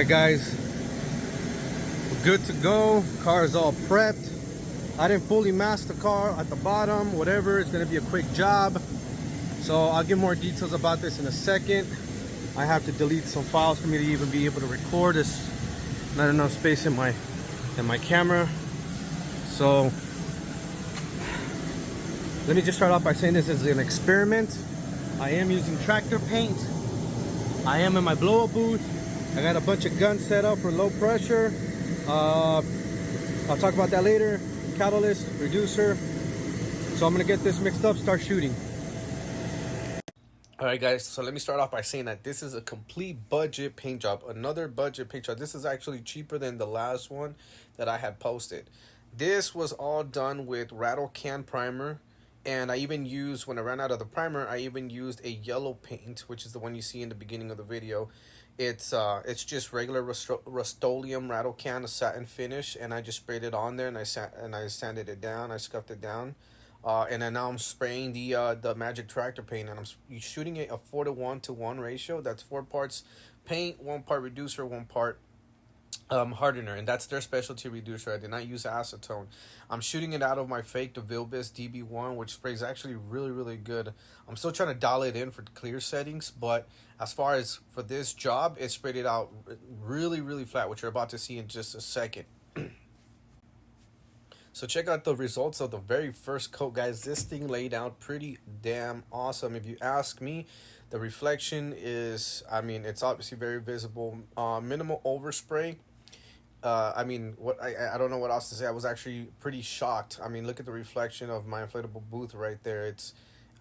right, guys, we're good to go. Car is all prepped. I didn't fully mask the car at the bottom, whatever. It's gonna be a quick job, so I'll give more details about this in a second. I have to delete some files for me to even be able to record. There's not enough space in my camera. So let me just start off by saying this is an experiment. I am using tractor paint. I am in my blow-up booth. I got a bunch of guns set up for low pressure. I'll talk about that later. Catalyst, reducer. So I'm gonna get this mixed up, start shooting. All right, guys, so let me start off by saying that this is a complete budget paint job. Another budget paint job. This is actually cheaper than the last one that I had posted. This was all done with rattle can primer. And I even used, when I ran out of the primer, I even used a yellow paint, which is the one you see in the beginning of the video. It's just regular rustoleum rattle can, a satin finish, and I just sprayed it on there, and I sanded it down, I scuffed it down, and then now I'm spraying the magic tractor paint, and I'm shooting it a 4:1 ratio. That's 4 parts paint, 1 part reducer, 1 part hardener, and that's their specialty reducer. I did not use acetone. I'm shooting it out of my fake DeVilbiss DB1, which sprays actually really good. I'm still trying to dial it in for clear settings, but as far as for this job, it sprayed it out really flat, which you're about to see in just a second. So check out the results of the very first coat, guys. This thing laid out pretty damn awesome. If you ask me, the reflection is, I mean, it's obviously very visible. Minimal overspray. I mean, I don't know what else to say. I was actually pretty shocked. I mean, look at the reflection of my inflatable booth right there.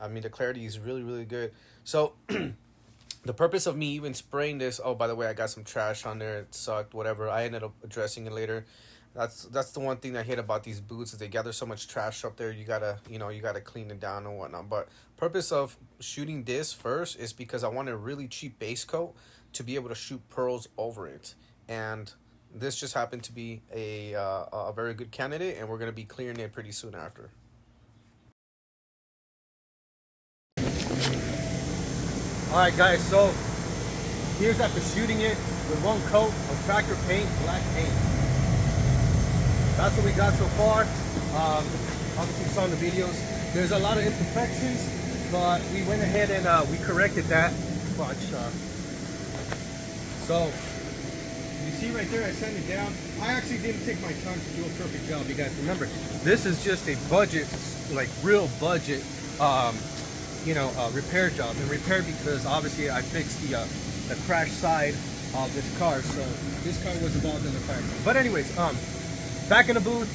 I mean, the clarity is really good. So the purpose of me even spraying this, oh, by the way, I got some trash on there. It sucked, whatever. I ended up addressing it later. That's the one thing I hate about these boots is they gather so much trash up there. You gotta clean it down and whatnot. But purpose of shooting this first is because I want a really cheap base coat to be able to shoot pearls over it. And this just happened to be a very good candidate, and we're gonna be clearing it pretty soon after. All right, guys. So here's after shooting it with 1 coat of tractor paint, black paint. That's what we got so far. Obviously you saw in the videos, there's a lot of imperfections, but we went ahead and we corrected that bunch. So you see right there, I sent it down. I actually didn't take my time to do a perfect job. You guys remember, this is just a budget, like real budget, repair job. And repair because obviously I fixed the crash side of this car. So this car was involved in the crash. But anyways, back in the booth,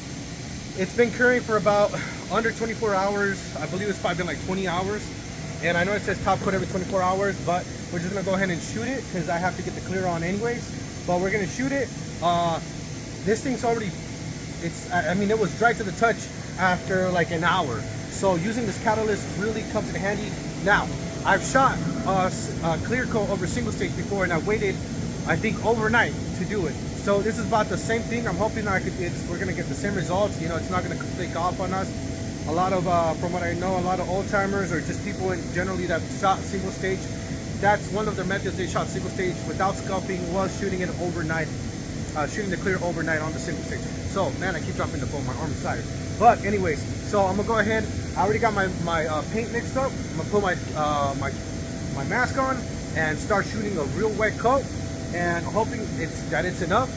it's been curing for about under 24 hours. I believe it's probably been like 20 hours. And I know it says top coat every 24 hours, but we're just gonna go ahead and shoot it because I have to get the clear on anyways. But we're gonna shoot it. This thing's already, I mean, it was dry to the touch after like an hour. So using this catalyst really comes in handy. Now, I've shot clear coat over single stage before, and I waited, I think, overnight to do it. So this is about the same thing. I'm hoping we're gonna get the same results. You know, it's not gonna flake off on us. A lot of, from what I know, a lot of old timers or just people generally that shot single stage, that's one of their methods. They shot single stage without scuffing, was shooting it overnight, shooting the clear overnight on the single stage. So man, I keep dropping the phone. My arm's tired. But anyways, so I'm gonna go ahead. I already got my paint mixed up. I'm gonna put my mask on and start shooting a real wet coat. And hoping that it's enough.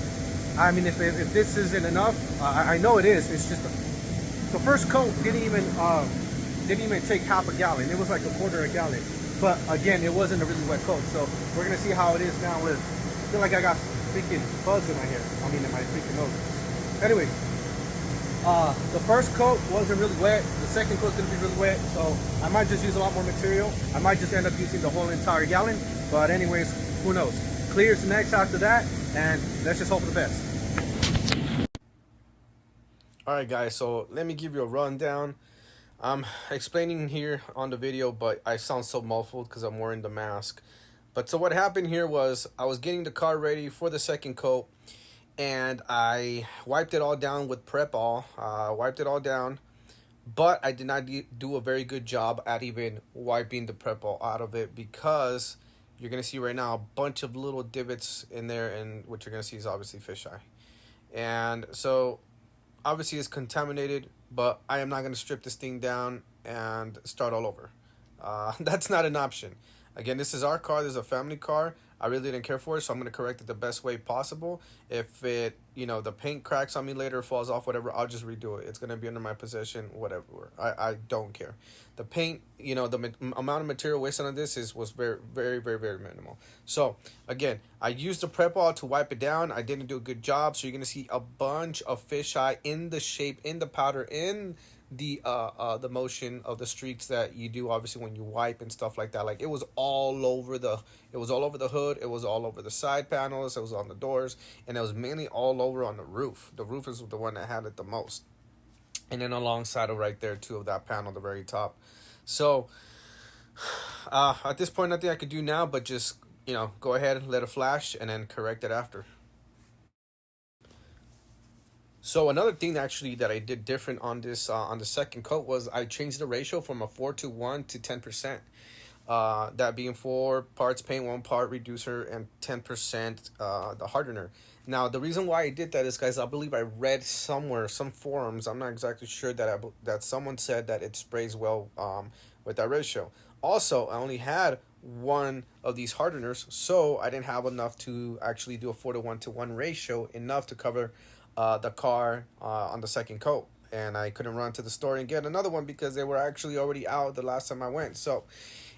I mean, if this isn't enough, I know it is. It's just the first coat didn't even take half a gallon. It was like a quarter a gallon. But again, it wasn't a really wet coat. So we're gonna see how it is now. I feel like I got freaking fuzz in my hair. I mean, in my freaking nose. Anyway, the first coat wasn't really wet. The second coat's gonna be really wet. So I might just use a lot more material. I might just end up using the whole entire gallon. But anyways, who knows? Clears next after that, and let's just hope for the best. All right, guys, so let me give you a rundown. I'm explaining here on the video, but I sound so muffled because I'm wearing the mask. But so what happened here was I was getting the car ready for the second coat, and I wiped it all down with Prep All. Wiped it all down, but I did not do a very good job at even wiping the Prep All out of it because you're gonna see right now a bunch of little divots in there, and what you're gonna see is obviously fisheye. And so obviously it's contaminated, but I am not going to strip this thing down and start all over. That's not an option. Again, this is our car. This is a family car. I really didn't care for it, so I'm going to correct it the best way possible. If it, the paint cracks on me later, falls off, whatever, I'll just redo it. It's going to be under my possession, whatever. I don't care. The paint, the amount of material wasted on this was very, very, very, very minimal. So, again, I used the prep ball to wipe it down. I didn't do a good job, so you're going to see a bunch of fisheye in the shape, in the powder, in the motion of the streaks that you do obviously when you wipe and stuff like that. Like it was all over the hood, it was all over the side panels, it was on the doors, and it was mainly all over on the roof. The roof is the one that had it the most, and then alongside of right there too of that panel, the very top. So at this point nothing I could do now but just go ahead, let it flash, and then correct it after. So another thing actually that I did different on this on the second coat was I changed the ratio from a 4-to-1 to 10%. That being 4 parts paint, 1 part reducer, and 10% the hardener. Now the reason why I did that is, guys, I believe I read somewhere, some forums, I'm not exactly sure, that someone said that it sprays well with that ratio. Also, I only had one of these hardeners, so I didn't have enough to actually do a 4-to-1 ratio, enough to cover the car on the second coat, and I couldn't run to the store and get another one because they were actually already out the last time I went. So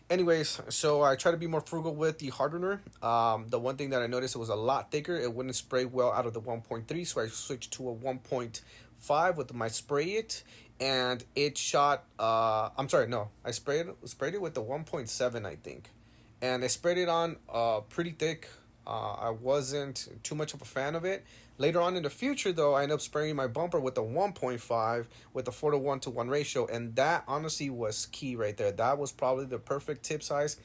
anyways, so I try to be more frugal with the hardener. The one thing that I noticed, it was a lot thicker, it wouldn't spray well out of the 1.3, so I switched to a 1.5 with my spray it, and it shot I'm sorry, no, I sprayed it with the 1.7, I think, and I sprayed it on pretty thick. I wasn't too much of a fan of it. Later on in the future, though, I ended up spraying my bumper with a 1.5 with a 4-to-1 ratio, and that honestly was key right there. That was probably the perfect tip size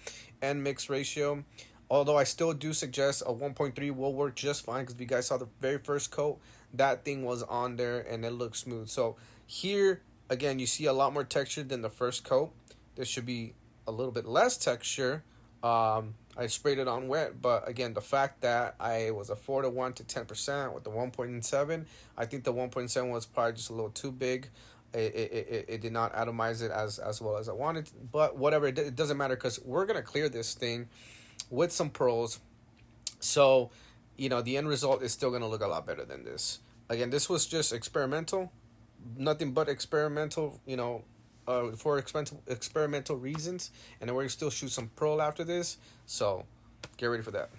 and mix ratio. Although I still do suggest a 1.3 will work just fine, because if you guys saw the very first coat, that thing was on there and it looked smooth. So here, again, you see a lot more texture than the first coat. There should be a little bit less texture. I sprayed it on wet, but again, the fact that I was a 4-to-1 to 10% with the 1.7, I think the 1.7 was probably just a little too big. It did not atomize it as well as I wanted, but whatever, it doesn't matter, because we're gonna clear this thing with some pearls. So the end result is still gonna look a lot better than this. Again, this was just experimental, nothing but experimental, for experimental reasons, and then we're gonna still shoot some pearl after this, so get ready for that.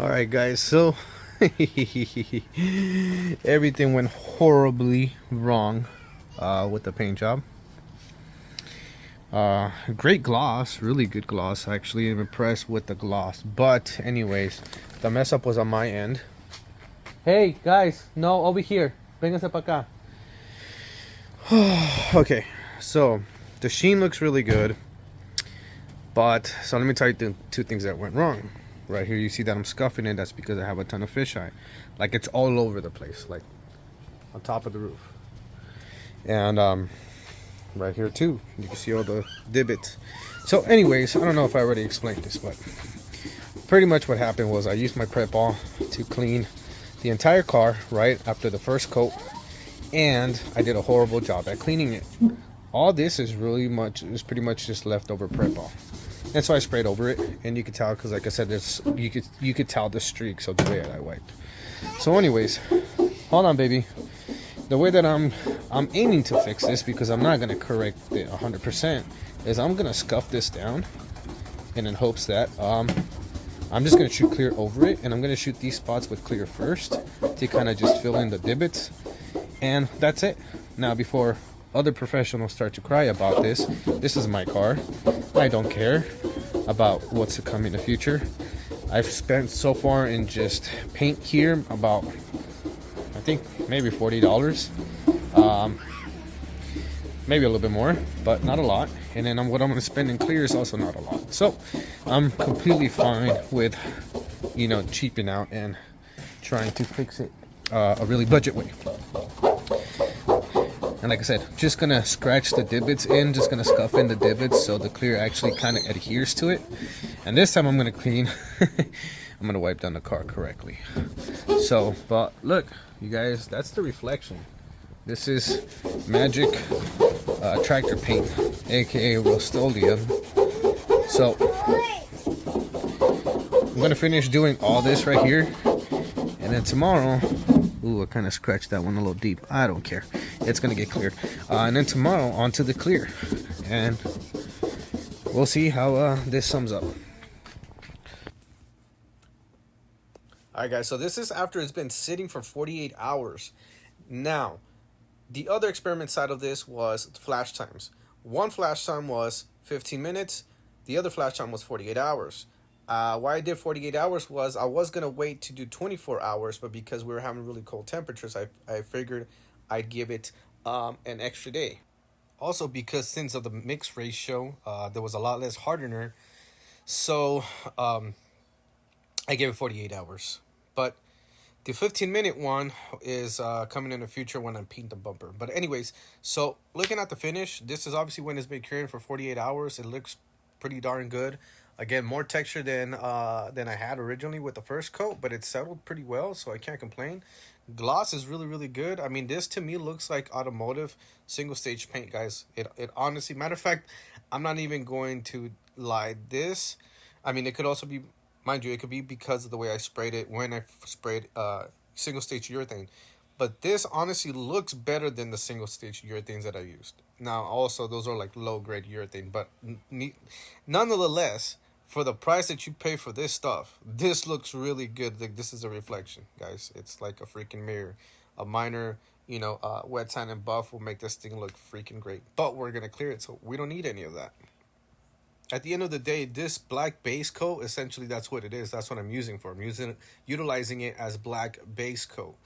All right, guys, so everything went horribly wrong with the paint job. Great gloss, really good gloss, actually. I'm impressed with the gloss, but anyways, the mess up was on my end. Hey guys, no, over here, vénganse para acá. Okay, so the sheen looks really good, but so let me tell you two things that went wrong. Right here you see that I'm scuffing it. That's because I have a ton of fisheye. Like, it's all over the place, like on top of the roof, and right here too you can see all the divots. So anyways, I don't know if I already explained this, but pretty much what happened was I used my prep ball to clean the entire car right after the first coat, and I did a horrible job at cleaning it. All this is pretty much just leftover prep ball, and so I sprayed over it, and you could tell, because like I said, you could tell the streaks of the way that I wiped. So anyways, hold on, baby. The way that I'm aiming to fix this, because I'm not gonna correct it 100%, is I'm gonna scuff this down, and in hopes that I'm just gonna shoot clear over it, and I'm gonna shoot these spots with clear first to kind of just fill in the divots. And that's it. Now, before other professionals start to cry about this is my car. I don't care about what's to come in the future. I've spent so far in just paint here about, I think, maybe $40. Maybe a little bit more, but not a lot. And then what I'm going to spend in clear is also not a lot. So I'm completely fine with, cheaping out and trying to fix it a really budget way. And like I said, just gonna scratch the divots in, just gonna scuff in the divots so the clear actually kind of adheres to it. And this time I'm gonna clean. I'm gonna wipe down the car correctly. So, but look, you guys, that's the reflection. This is magic tractor paint, aka rustoleum. So I'm gonna finish doing all this right here, and then tomorrow, ooh, I kind of scratched that one a little deep. I don't care, it's gonna get cleared. And then tomorrow onto the clear, and we'll see how this sums up. Alright guys, so this is after it's been sitting for 48 hours. Now, the other experiment side of this was flash times. One flash time was 15 minutes, the other flash time was 48 hours. Why I did 48 hours was I was going to wait to do 24 hours, but because we were having really cold temperatures, I figured I'd give it an extra day. Also, because since of the mix ratio, there was a lot less hardener, so I gave it 48 hours. But the 15-minute one is coming in the future when I paint the bumper. But anyways, so looking at the finish, this is obviously when it's been curing for 48 hours. It looks pretty darn good. Again, more texture than I had originally with the first coat, but it settled pretty well, so I can't complain. Gloss is really, really good. I mean, this to me looks like automotive single-stage paint, guys. It honestly, matter of fact, I'm not even going to lie. This, I mean, it could also be, mind you, it could be because of the way I sprayed it when I sprayed single-stage urethane. But this honestly looks better than the single-stage urethanes that I used. Now, also, those are like low-grade urethane, but nonetheless, for the price that you pay for this stuff, this looks really good. Like, this is a reflection, guys. It's like a freaking mirror. A minor, wet sand and buff will make this thing look freaking great. But we're going to clear it, so we don't need any of that. At the end of the day, this black base coat, essentially that's what it is. That's what I'm using for. I'm utilizing it as black base coat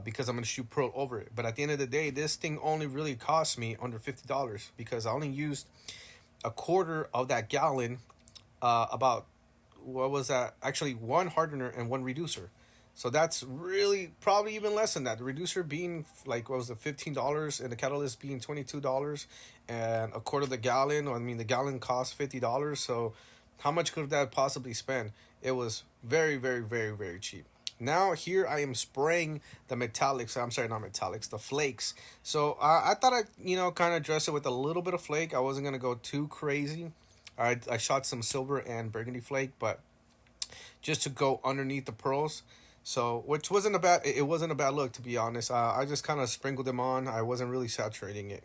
because I'm going to shoot pearl over it. But at the end of the day, this thing only really cost me under $50 because I only used a quarter of that gallon. About, what was that? Actually, one hardener and one reducer. So that's really probably even less than that. The reducer being like, what was it, $15, and the catalyst being $22, and a quarter of the gallon. I mean, the gallon cost $50. So how much could that possibly spend? It was very, very, very, very cheap. Now here I am spraying the metallics. I'm sorry, not metallics, the flakes. So I thought I'd, kind of dress it with a little bit of flake. I wasn't going to go too crazy. I shot some silver and burgundy flake, but just to go underneath the pearls. So, which wasn't a bad look, to be honest. I just kind of sprinkled them on. I wasn't really saturating it.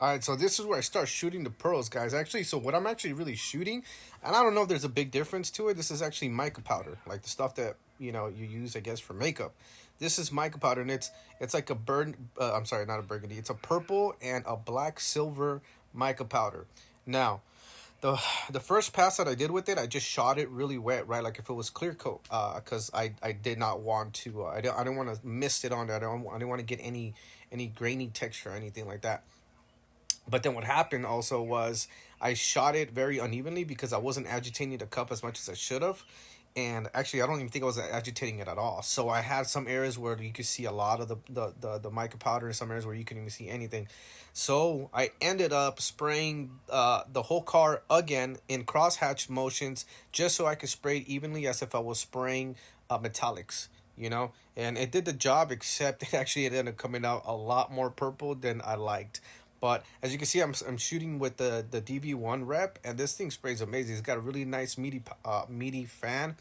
All right, so this is where I start shooting the pearls, guys. Actually, so what I'm actually really shooting, and I don't know if there's a big difference to it. This is actually mica powder, like the stuff that you use, I guess, for makeup. This is mica powder, and it's like a I'm sorry, not a burgundy. It's a purple and a black silver mica powder. Now, the first pass that I did with it, I just shot it really wet, right? Like if it was clear coat, because I did not want to. I didn't want to mist it on there. I didn't want to get any grainy texture or anything like that. But then what happened also was I shot it very unevenly because I wasn't agitating the cup as much as I should have. And actually, I don't even think I was agitating it at all. So I had some areas where you could see a lot of the mica powder, and some areas where you couldn't even see anything. So I ended up spraying the whole car again in crosshatch motions just so I could spray it evenly as if I was spraying metallics. And it did the job, except it ended up coming out a lot more purple than I liked. But as you can see, I'm shooting with the DV1 rep, and this thing sprays amazing. It's got a really nice meaty fan,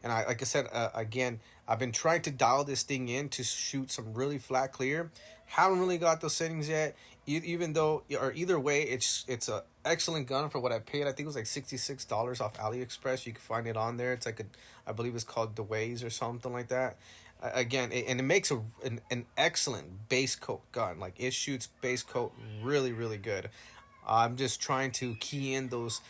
and like I said again, I've been trying to dial this thing in to shoot some really flat clear. Haven't really got those settings yet. Either way, it's a excellent gun for what I paid. I think it was like $66 off AliExpress. You can find it on there. It's like I believe it's called the Waze or something like that. Again, and it makes an excellent base coat gun. Like, it shoots base coat really, really good. I'm just trying to key in those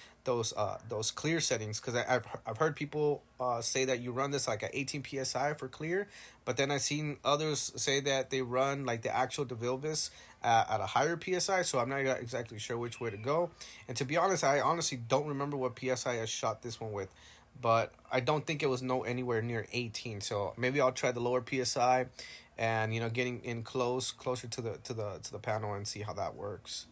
clear settings, because I've heard people say that you run this like at 18 psi for clear, but then I've seen others say that they run like the actual DeVilbiss at a higher psi. So I'm not exactly sure which way to go. And to be honest, I honestly don't remember what psi I shot this one with. But I don't think it was anywhere near 18. So maybe I'll try the lower PSI, and getting in closer to the panel and see how that works.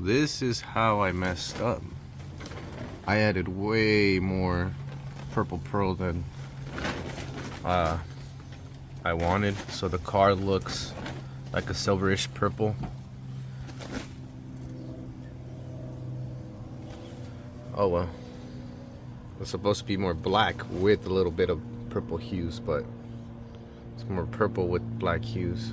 this is how I messed up. I added way more purple pearl than I wanted, so the car looks like a silverish purple. Oh well. It's supposed to be more black with a little bit of purple hues, but it's more purple with black hues.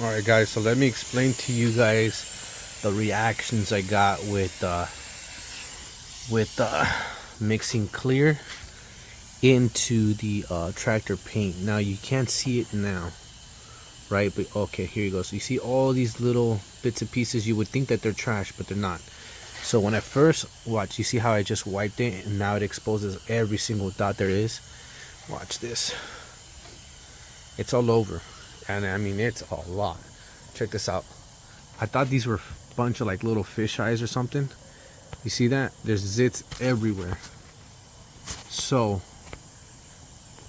Alright guys, so let me explain to you guys the reactions I got with mixing clear into the tractor paint. Now you can't see it now, right? But okay, here you go. So you see all these little bits and pieces. You would think that they're trash, but they're not. So when I first watch, you see how I just wiped it and now it exposes every single dot there is. Watch this. It's all over. And I mean, it's a lot. Check this out. I thought these were a bunch of like little fish eyes or something. You see that? There's zits everywhere. So,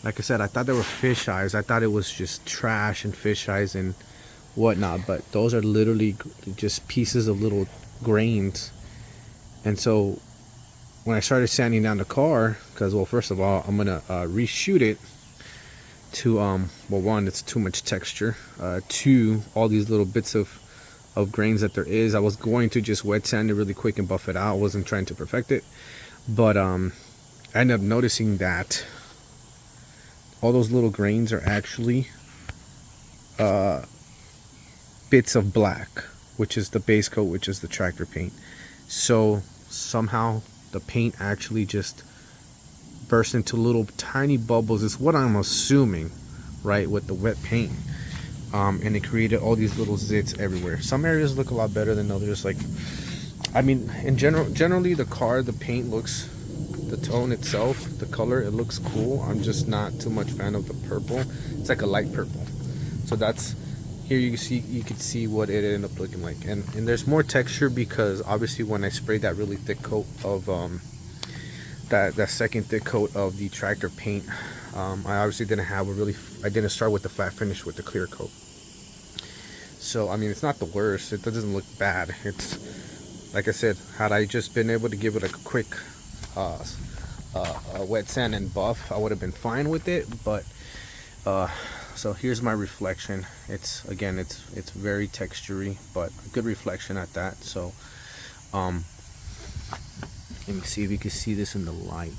like I said, I thought they were fish eyes. I thought it was just trash and fish eyes and whatnot. But those are literally just pieces of little grains. And so when I started sanding down the car, because, well, first of all, I'm gonna reshoot it to well, one, it's too much texture, two, all these little bits of grains that there is, I was going to just wet sand it really quick and buff it out. I wasn't trying to perfect it, but I ended up noticing that all those little grains are actually bits of black, which is the base coat, which is the tractor paint. So somehow the paint actually just burst into little tiny bubbles, is what I'm assuming, right, with the wet paint, and it created all these little zits everywhere. Some areas look a lot better than others. Like, I mean, in generally the car, the paint looks, the tone itself, the color, it looks cool. I'm just not too much fan of the purple. It's like a light purple. So that's, here you can see what it ended up looking like, and there's more texture because obviously when I sprayed that really thick coat of that second thick coat of the tractor paint, I obviously didn't have a really, I didn't start with the flat finish with the clear coat. So I mean, it's not the worst, it doesn't look bad. It's like I said, had I just been able to give it like a quick wet sand and buff, I would have been fine with it. But so here's my reflection. It's, again, it's very textury, but a good reflection at that. So let me see if you can see this in the light.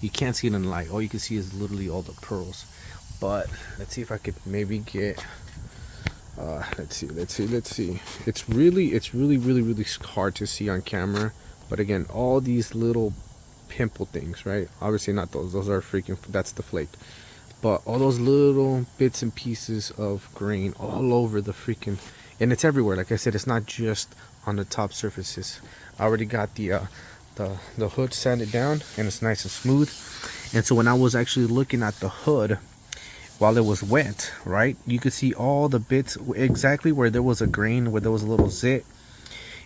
You can't see it in the light. All you can see is literally all the pearls. But let's see if I could maybe get let's see. It's really hard to see on camera. But again, all these little pimple things, right? Obviously not those. Those are freaking, that's the flake. But all those little bits and pieces of grain all over the freaking, and it's everywhere. Like I said, it's not just on the top surfaces. I already got the hood sanded down and it's nice and smooth. And so when I was actually looking at the hood while it was wet, right, you could see all the bits exactly where there was a grain, where there was a little zit,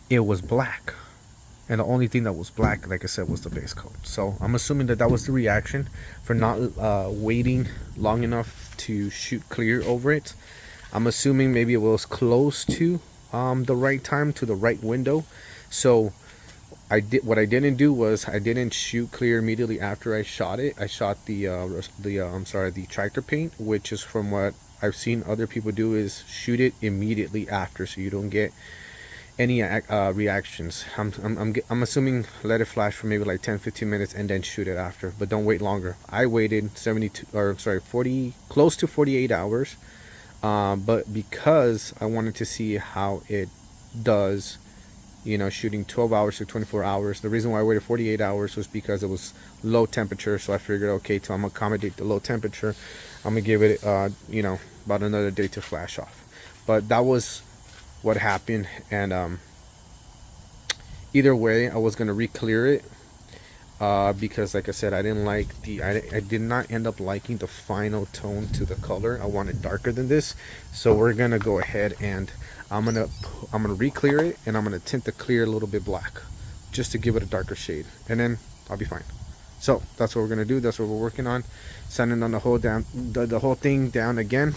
it was black. And the only thing that was black, like I said, was the base coat. So I'm assuming that was the reaction for not waiting long enough to shoot clear over it. I'm assuming maybe it was close to the right time, to the right window. So what I didn't do was I didn't shoot clear immediately after I shot it. I shot the tractor paint, which is, from what I've seen other people do, is shoot it immediately after, so you don't get any reactions. I'm assuming let it flash for maybe like 10-15 minutes and then shoot it after, but don't wait longer. I waited 40, close to 48 hours, but because I wanted to see how it does, you know, shooting 12 hours to 24 hours. The reason why I waited 48 hours was because it was low temperature, so I figured, okay, to accommodate the low temperature, I'm gonna give it you know, about another day to flash off. But that was what happened. And either way, I was gonna re-clear it because, like I said, I didn't like I did not end up liking the final tone to the color. I wanted darker than this. So we're gonna go ahead and I'm gonna re-clear it, and I'm gonna tint the clear a little bit black just to give it a darker shade, and then I'll be fine. So that's what we're gonna do. That's what we're working on, sanding on the whole down, the whole thing down again.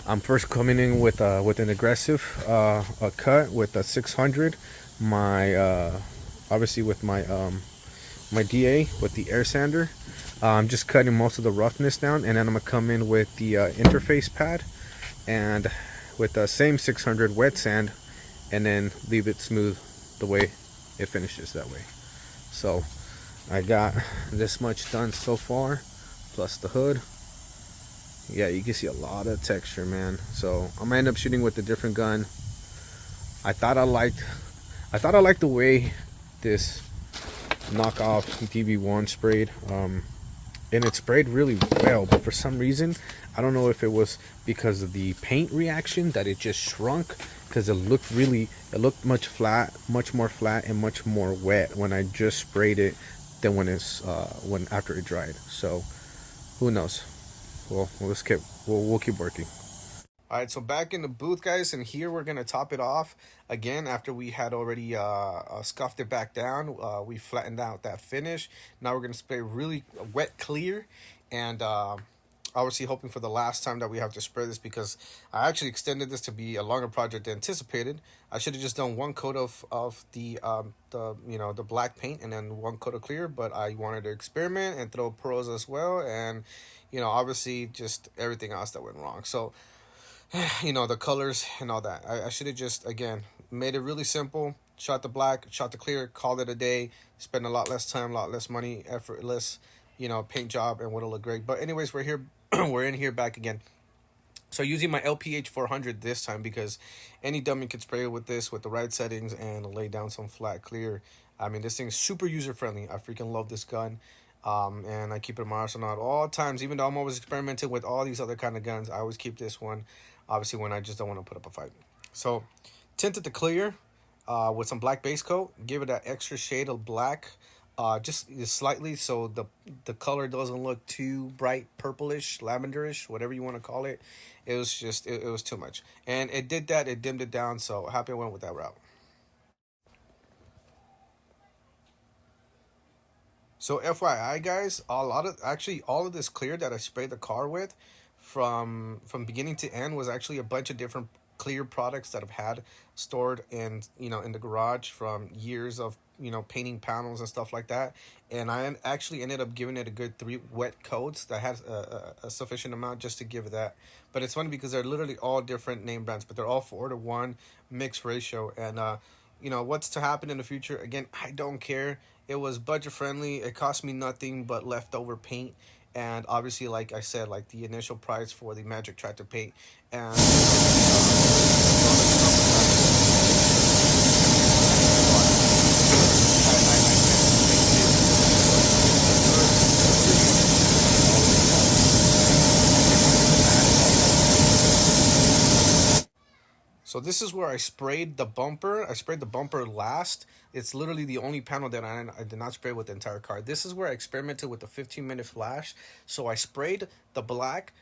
I'm first coming in with an aggressive a cut with a 600. My obviously with my DA with the air sander. I'm just cutting most of the roughness down, and then I'm gonna come in with the interface pad and with the same 600 wet sand, and then leave it smooth the way it finishes that way. So I got this much done so far, plus the hood. Yeah, you can see a lot of texture, man. So I'm gonna end up shooting with a different gun. I thought I liked the way this knockoff DB1 sprayed. And it sprayed really well, but for some reason, I don't know if it was because of the paint reaction that it just shrunk, because it looked much more flat and much more wet when I just sprayed it than when after it dried. So who knows? Well, we'll keep working. All right, so back in the booth, guys, and here we're gonna top it off again after we had already scuffed it back down. We flattened out that finish. Now we're gonna spray really wet clear, and obviously hoping for the last time that we have to spray this, because I actually extended this to be a longer project than anticipated. I should have just done one coat of the black paint and then one coat of clear, but I wanted to experiment and throw pearls as well, and obviously just everything else that went wrong. So the colors and all that. I should have just, again, made it really simple. Shot the black, shot the clear, called it a day. Spend a lot less time, a lot less money, effortless, paint job, and would have looked great. But anyways, we're here. We're in here back again. So using my LPH 400 this time, because any dummy could spray with this with the right settings and lay down some flat clear. I mean, this thing's super user friendly. I freaking love this gun. And I keep it in my arsenal at all times. Even though I'm always experimenting with all these other kind of guns, I always keep this one. Obviously, when I just don't want to put up a fight. So, tinted to clear with some black base coat. Give it that extra shade of black, just slightly, so the color doesn't look too bright, purplish, lavenderish, whatever you want to call it. It was just it was too much, and it did that. It dimmed it down. So happy I went with that route. So FYI, guys, all of this clear that I sprayed the car with, from beginning to end, was actually a bunch of different clear products that I've had stored in the garage from years of painting panels and stuff like that. And I actually ended up giving it a good 3 wet coats that has a sufficient amount just to give it that. But it's funny because they're literally all different name brands, but they're all 4-to-1 mixed ratio. And what's to happen in the future, again, I don't care. It was budget friendly. It cost me nothing but leftover paint, and obviously, like I said, like the initial price for the Magic Tractor paint, and so this is where I sprayed the bumper. I sprayed the bumper last. It's literally the only panel that I did not spray with the entire car. This is where I experimented with the 15-minute flash. So I sprayed the black.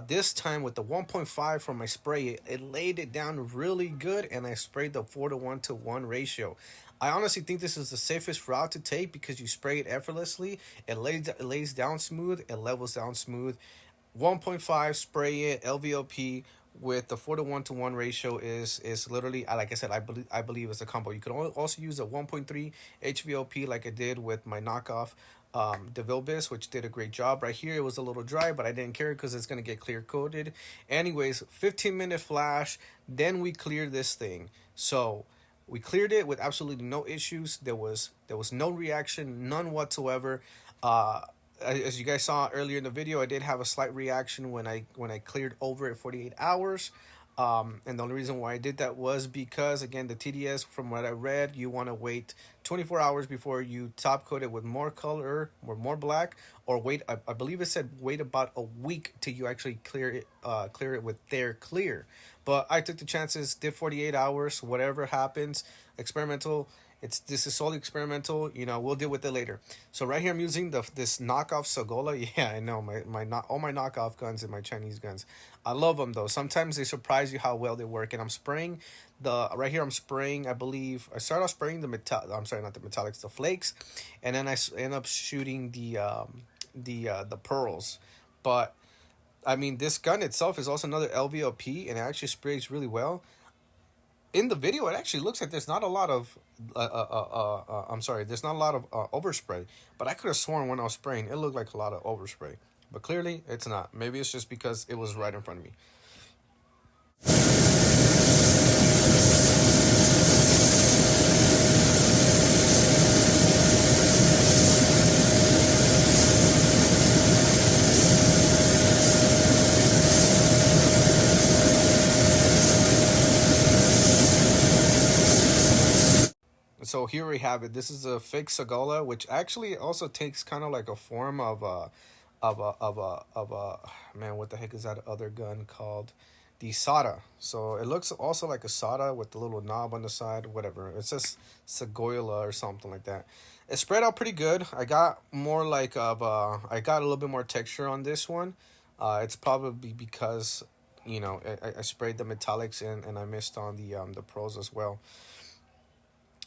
This time with the 1.5 from my spray, it laid it down really good, and I sprayed the 4-to-1 ratio. I honestly think this is the safest route to take because you spray it effortlessly. It lays down smooth. It levels down smooth. 1.5 spray it LVLP with the 4-to-1 ratio is literally, like I said, I believe it's a combo. You can also use a 1.3 HVLP like I did with my knockoff DeVilbiss, which did a great job. Right here it was a little dry, but I didn't care because it's going to get clear coated. Anyways, 15-minute flash, then we cleared this thing. So we cleared it with absolutely no issues. There was no reaction, none whatsoever. As you guys saw earlier in the video, I did have a slight reaction when I cleared over at 48 hours. And the only reason why I did that was because, again, the TDS, from what I read, you want to wait 24 hours before you top coat it with more color or more black, or wait. I believe it said wait about a week till you actually clear it with their clear. But I took the chances, did 48 hours. Whatever happens, experimental. This is solely experimental. We'll deal with it later. So right here I'm using this knockoff Sagola. Yeah, I know all my knockoff guns and my Chinese guns. I love them though. Sometimes they surprise you how well they work. And I'm spraying right here. I'm spraying. I believe I started off spraying I'm sorry, not the metallics, the flakes, and then I end up shooting the pearls. But I mean, this gun itself is also another LVLP, and it actually sprays really well. In the video, it actually looks like there's not a lot of, I'm sorry, there's not a lot of overspray. But I could have sworn when I was spraying, it looked like a lot of overspray. But clearly, it's not. Maybe it's just because it was right in front of me. So here we have it. This is a fake Sagola, which actually also takes kind of like a form of man. What the heck is that other gun called? The Sada. So it looks also like a Sada with the little knob on the side. Whatever. It says Sagola or something like that. It spread out pretty good. I got more like of I got a little bit more texture on this one. It's probably because I sprayed the metallics in and I missed on the pros as well.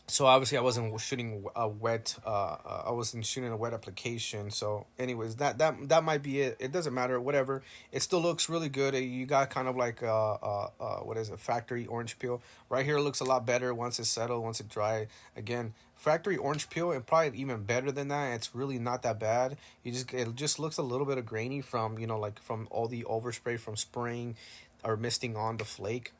So obviously I wasn't shooting a wet I wasn't shooting a wet application. So anyways, that might be it. It doesn't matter, whatever. It still looks really good. You got kind of like what is it, factory orange peel right here. It looks a lot better once it's settled, once it dry. Again, factory orange peel, and probably even better than that. It's really not that bad. It just looks a little bit of grainy from like from all the overspray from spraying or misting on the flake.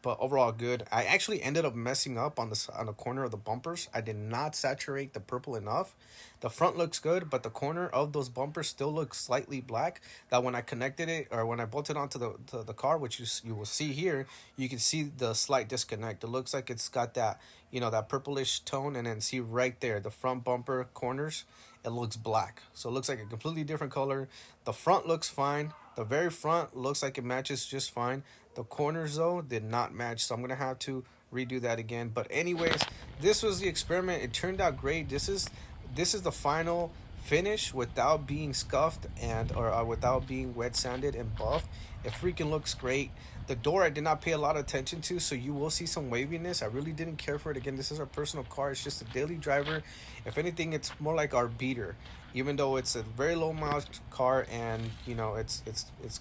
But overall good. I actually ended up messing up on the corner of the bumpers. I did not saturate the purple enough. The front looks good, but the corner of those bumpers still looks slightly black. That when I connected it, or when I bolted onto the car, which you will see here, you can see the slight disconnect. It looks like it's got that that purplish tone, and then see right there the front bumper corners. It looks black, so it looks like a completely different color. The front looks fine. The very front looks like it matches just fine. The corners though did not match, so I'm gonna have to redo that again. But anyways, this was the experiment. It turned out great. This is the final finish without being scuffed and or without being wet sanded and buffed. It freaking looks great. The door I did not pay a lot of attention to, so you will see some waviness. I really didn't care for it. Again, this is our personal car. It's just a daily driver. If anything, it's more like our beater. Even though it's a very low mileage car, and it's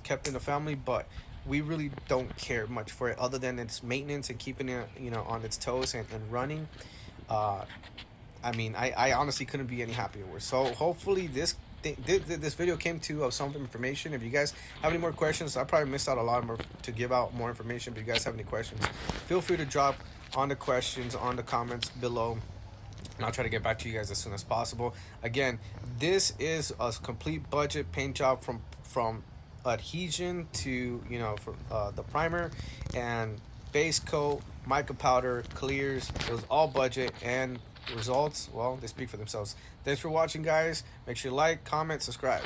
kept in the family, but we really don't care much for it other than its maintenance and keeping it on its toes and running. uh I mean, I honestly couldn't be any happier with. So hopefully this video came to some information. If you guys have any more questions, I probably missed out a lot more to give out more information. But if you guys have any questions, feel free to drop on the questions on the comments below, and I'll try to get back to you guys as soon as possible. Again, this is a complete budget paint job from adhesion to for the primer and base coat, mica powder, clears. It was all budget, and results, well, they speak for themselves. Thanks for watching, guys. Make sure you like, comment, subscribe.